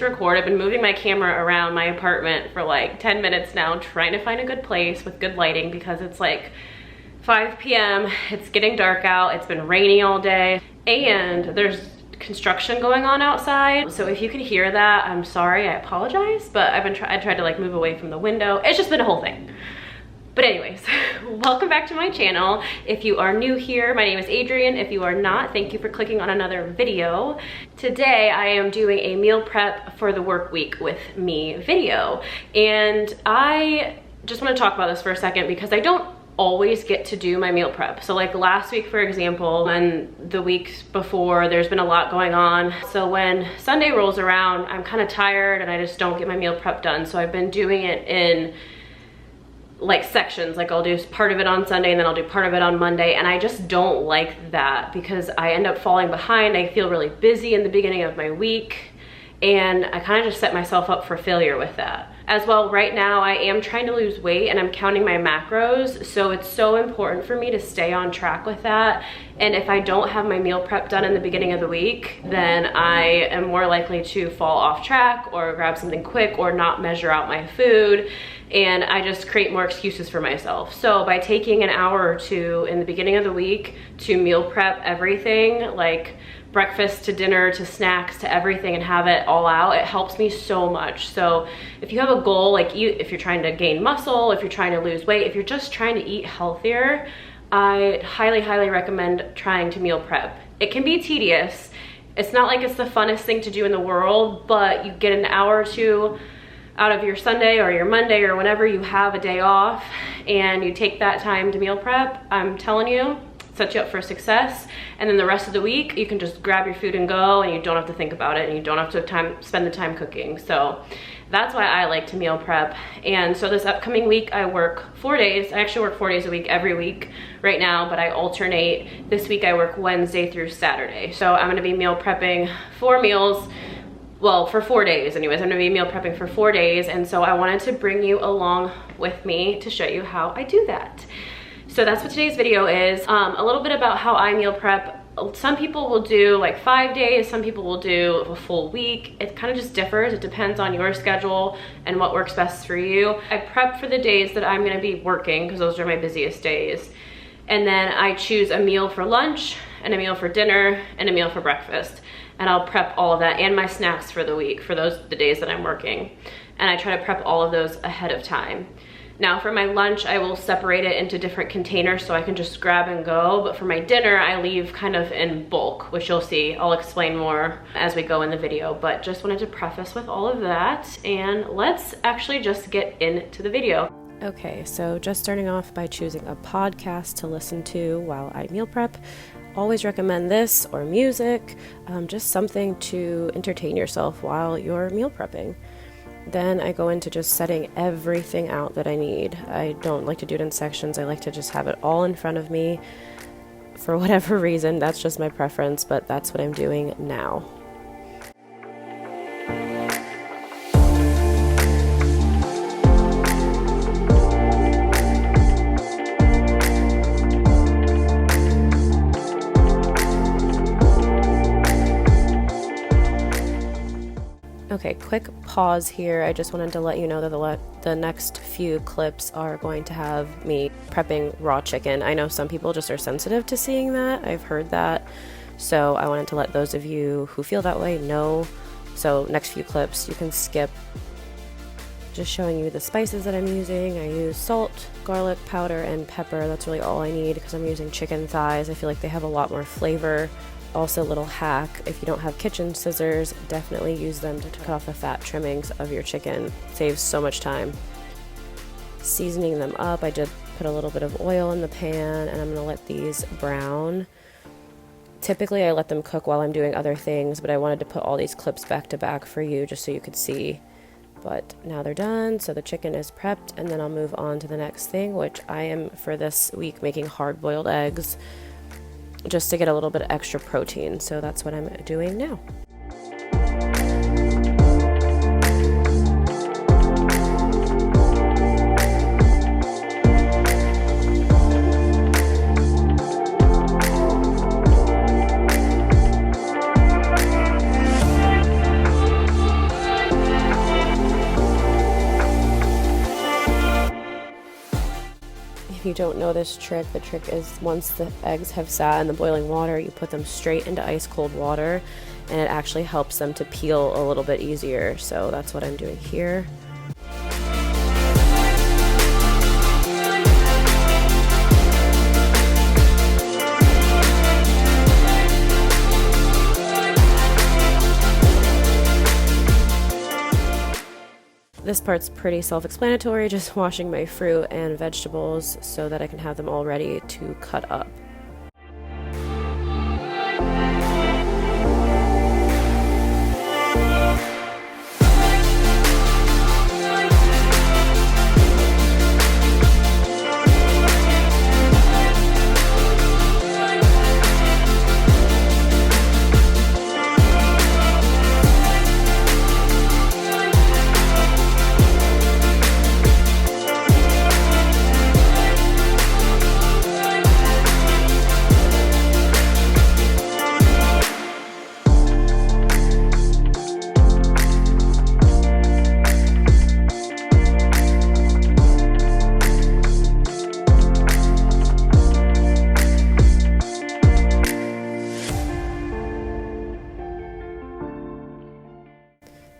to record. I've been moving my camera around my apartment for like 10 minutes now, trying to find a good place with good lighting because it's like 5 p.m. It's getting dark out. It's been rainy all day and there's construction going on outside. So if you can hear that, I'm sorry, I apologize, but I tried to like move away from the window. It's just been a whole thing. But anyways, welcome back to my channel. If you are new here, my name is Adrienne. If you are not, thank you for clicking on another video. Today, I am doing a meal prep for the work week with me video. And I just want to talk about this for a second because I don't always get to do my meal prep. So like last week, for example, and the weeks before, there's been a lot going on. So when Sunday rolls around, I'm kind of tired and I just don't get my meal prep done. So I've been doing it in like sections. Like I'll do part of it on Sunday and then I'll do part of it on Monday, and I just don't like that because I end up falling behind. I feel really busy in the beginning of my week and I kind of just set myself up for failure with that. As well, right now I am trying to lose weight and I'm counting my macros, so it's so important for me to stay on track with that. And if I don't have my meal prep done in the beginning of the week, then I am more likely to fall off track or grab something quick or not measure out my food, and I just create more excuses for myself. So by taking an hour or two in the beginning of the week to meal prep everything, like breakfast to dinner to snacks to everything, and have it all out, it helps me so much. So if you have a goal, like if you're trying to gain muscle, if you're trying to lose weight, if you're just trying to eat healthier, I highly recommend trying to meal prep. It can be tedious. It's not like it's the funnest thing to do in the world, but you get an hour or two out of your Sunday or your Monday or whenever you have a day off and you take that time to meal prep. I'm telling you, sets you up for success. And then the rest of the week, you can just grab your food and go, and you don't have to think about it, and you don't have to spend the time cooking. So that's why I like to meal prep. And so this upcoming week, I work 4 days. I actually work 4 days a week every week right now, but I alternate. This week I work Wednesday through Saturday. So I'm gonna be meal prepping 4 meals. Well, for 4 days anyways. I'm gonna be meal prepping for 4 days. And so I wanted to bring you along with me to show you how I do that. So that's what today's video is. A little bit about how I meal prep. Some people will do like 5 days, some people will do a full week. It kind of just differs. It depends on your schedule and what works best for you. I prep for the days that I'm gonna be working because those are my busiest days. And then I choose a meal for lunch and a meal for dinner and a meal for breakfast. And I'll prep all of that and my snacks for the week for the days that I'm working. And I try to prep all of those ahead of time. Now for my lunch, I will separate it into different containers so I can just grab and go. But for my dinner, I leave kind of in bulk, which you'll see. I'll explain more as we go in the video, but just wanted to preface with all of that. And let's actually just get into the video. Okay, so just starting off by choosing a podcast to listen to while I meal prep. Always recommend this or music, just something to entertain yourself while you're meal prepping. Then I go into just setting everything out that I need. I don't like to do it in sections. I like to just have it all in front of me. For whatever reason, that's just my preference, but that's what I'm doing now. Okay, quick pause here. I just wanted to let you know that the next few clips are going to have me prepping raw chicken. I know some people just are sensitive to seeing that. I've heard that. So I wanted to let those of you who feel that way know. So next few clips you can skip. Just showing you the spices that I'm using. I use salt, garlic powder, and pepper. That's really all I need because I'm using chicken thighs. I feel like they have a lot more flavor. Also, a little hack, if you don't have kitchen scissors, definitely use them to cut off the fat trimmings of your chicken. Saves so much time. Seasoning them up, I did put a little bit of oil in the pan, and I'm going to let these brown. Typically, I let them cook while I'm doing other things, but I wanted to put all these clips back to back for you just so you could see. But now they're done, so the chicken is prepped, and then I'll move on to the next thing, which I am, for this week, making hard-boiled eggs, just to get a little bit of extra protein. So that's what I'm doing now. you don't know this trick, the trick is once the eggs have sat in the boiling water, you put them straight into ice cold water, and it actually helps them to peel a little bit easier. So that's what I'm doing here. This part's pretty self-explanatory, just washing my fruit and vegetables so that I can have them all ready to cut up.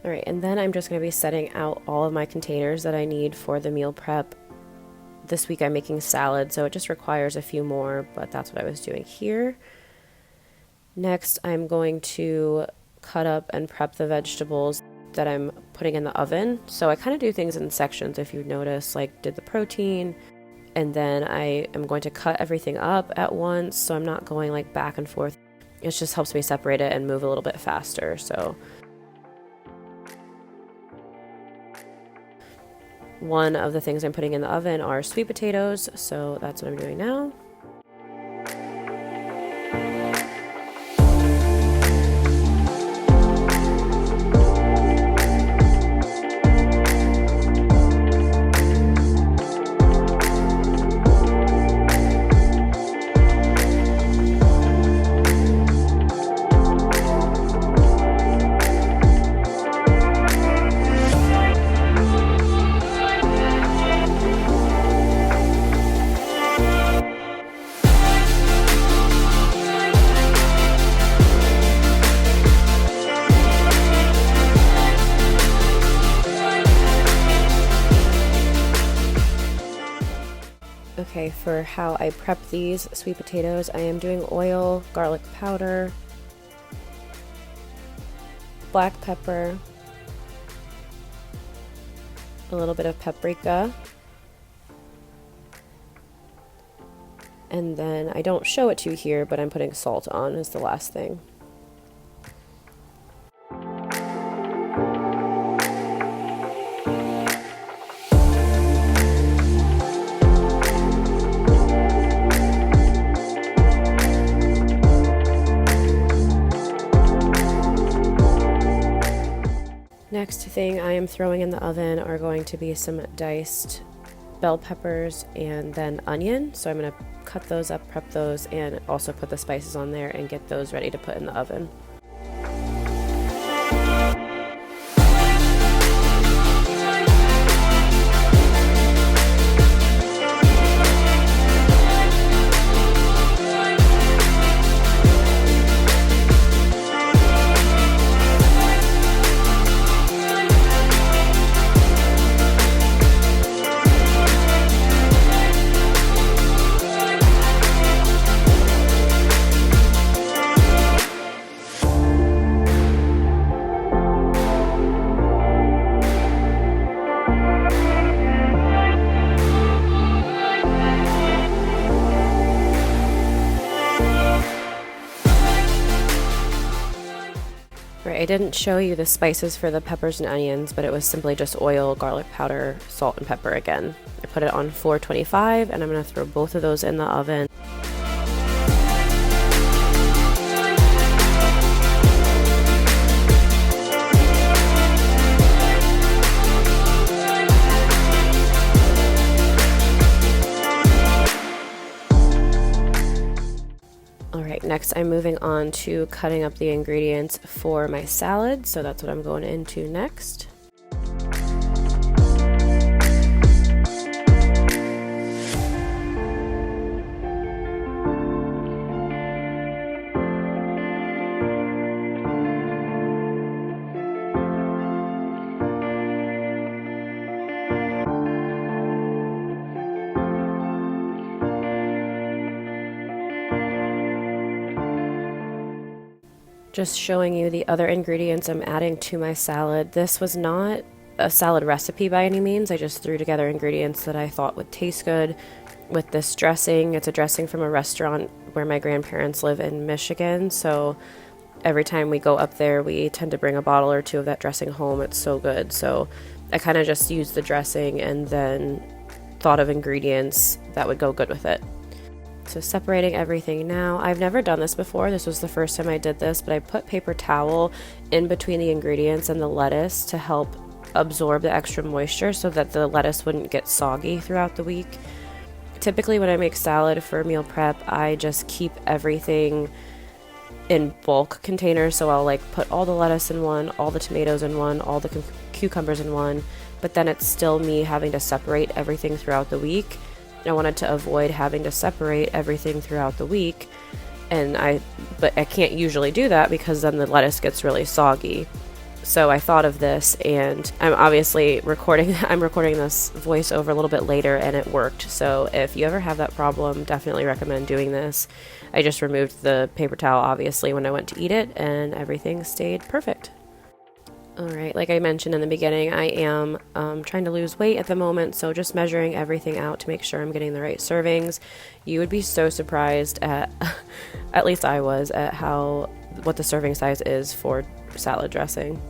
Alright, and then I'm just going to be setting out all of my containers that I need for the meal prep. This week I'm making salad, so it just requires a few more, but that's what I was doing here. Next, I'm going to cut up and prep the vegetables that I'm putting in the oven. So I kind of do things in sections, if you notice, like did the protein, and then I am going to cut everything up at once, so I'm not going like back and forth. It just helps me separate it and move a little bit faster. So one of the things I'm putting in the oven are sweet potatoes, so that's what I'm doing now. Okay, for how I prep these sweet potatoes, I am doing oil, garlic powder, black pepper, a little bit of paprika, and then I don't show it to you here, but I'm putting salt on as the last thing. Next thing I am throwing in the oven are going to be some diced bell peppers and then onion. So I'm going to cut those up, prep those, and also put the spices on there and get those ready to put in the oven. Right, I didn't show you the spices for the peppers and onions, but it was simply just oil, garlic powder, salt, and pepper again. I put it on 425, and I'm going to throw both of those in the oven. Alright, next I'm moving on to cutting up the ingredients for my salad, so that's what I'm going into next. Just showing you the other ingredients I'm adding to my salad. This was not a salad recipe by any means. I just threw together ingredients that I thought would taste good with this dressing. It's a dressing from a restaurant where my grandparents live in Michigan, so every time we go up there, we tend to bring a bottle or two of that dressing home. It's so good. So I kind of just used the dressing and then thought of ingredients that would go good with it. So separating everything now. I've never done this before. This was the first time I did this, but I put paper towel in between the ingredients and the lettuce to help absorb the extra moisture so that the lettuce wouldn't get soggy throughout the week. Typically when I make salad for meal prep, I just keep everything in bulk containers. So I'll like put all the lettuce in one, all the tomatoes in one, all the cucumbers in one, but then it's still me having to separate everything throughout the week. I wanted to avoid having to separate everything throughout the week, but I can't usually do that because then the lettuce gets really soggy. So I thought of this, and I'm obviously recording this voiceover a little bit later, and it worked. So if you ever have that problem, definitely recommend doing this. I just removed the paper towel, obviously, when I went to eat it, and everything stayed perfect. All right, like I mentioned in the beginning, I am trying to lose weight at the moment, so just measuring everything out to make sure I'm getting the right servings. You would be so surprised at least I was, at what the serving size is for salad dressing.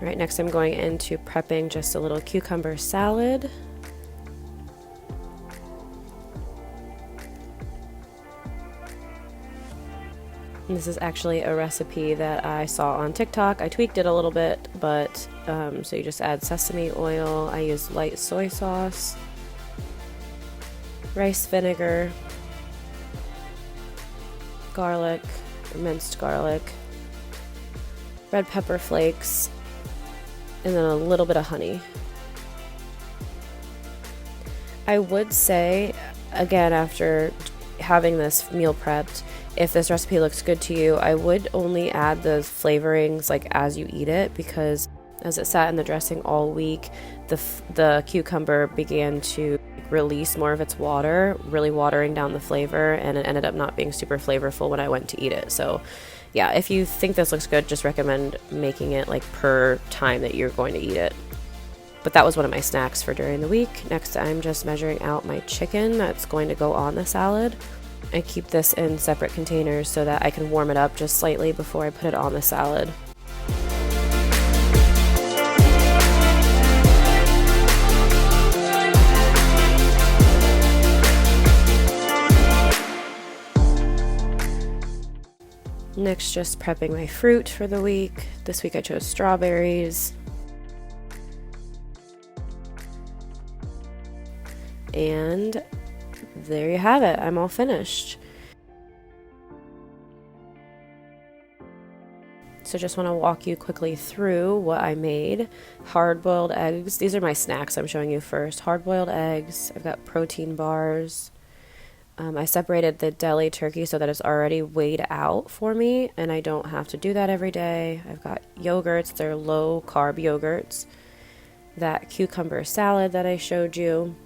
All right, next I'm going into prepping just a little cucumber salad. And this is actually a recipe that I saw on TikTok. I tweaked it a little bit, but so you just add sesame oil. I use light soy sauce, rice vinegar, garlic, or minced garlic, red pepper flakes, and then a little bit of honey. I would say, again, after having this meal prepped, if this recipe looks good to you, I would only add the flavorings like as you eat it, because as it sat in the dressing all week, the cucumber began to release more of its water, really watering down the flavor, and it ended up not being super flavorful when I went to eat it. So yeah, if you think this looks good, just recommend making it like per time that you're going to eat it. But that was one of my snacks for during the week. Next, I'm just measuring out my chicken that's going to go on the salad. I keep this in separate containers so that I can warm it up just slightly before I put it on the salad. Next, just prepping my fruit for the week. This week I chose strawberries. And there you have it. I'm all finished. So just want to walk you quickly through what I made. Hard-boiled eggs. These are my snacks I'm showing you first. Hard-boiled eggs. I've got protein bars. I separated the deli turkey so that it's already weighed out for me, and I don't have to do that every day. I've got yogurts. They're low-carb yogurts. That cucumber salad that I showed you.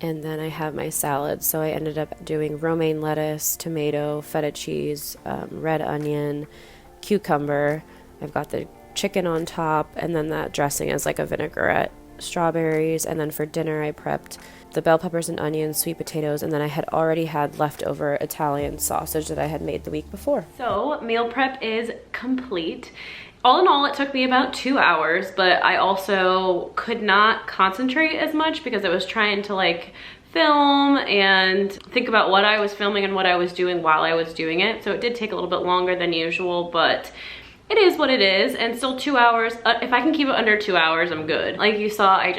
And then I have my salad. So I ended up doing romaine lettuce, tomato, feta cheese, red onion, cucumber. I've got the chicken on top, and then that dressing is like a vinaigrette, strawberries. And then for dinner, I prepped the bell peppers and onions, sweet potatoes, and then I had already had leftover Italian sausage that I had made the week before. So meal prep is complete. All in all, it took me about 2 hours, but I also could not concentrate as much because I was trying to like film and think about what I was filming and what I was doing while I was doing it. So it did take a little bit longer than usual, but it is what it is. And still 2 hours, if I can keep it under 2 hours, I'm good. Like you saw, I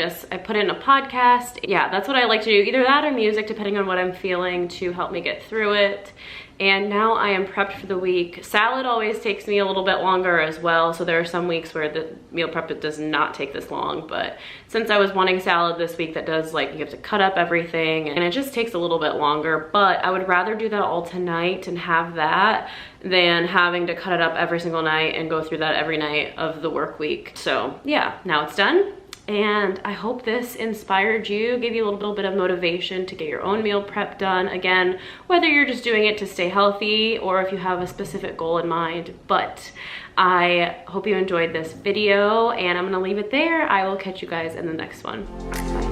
put in a podcast. Yeah, that's what I like to do. Either that or music, depending on what I'm feeling, to help me get through it. And now I am prepped for the week. Salad always takes me a little bit longer as well. So there are some weeks where the meal prep does not take this long. But since I was wanting salad this week, that does, like, you have to cut up everything and it just takes a little bit longer. But I would rather do that all tonight and have that than having to cut it up every single night and go through that every night of the work week. So yeah, now it's done. And I hope this inspired you, gave you a little bit of motivation to get your own meal prep done. Again, whether you're just doing it to stay healthy or if you have a specific goal in mind. But I hope you enjoyed this video, and I'm gonna leave it there. I will catch you guys in the next one. Bye.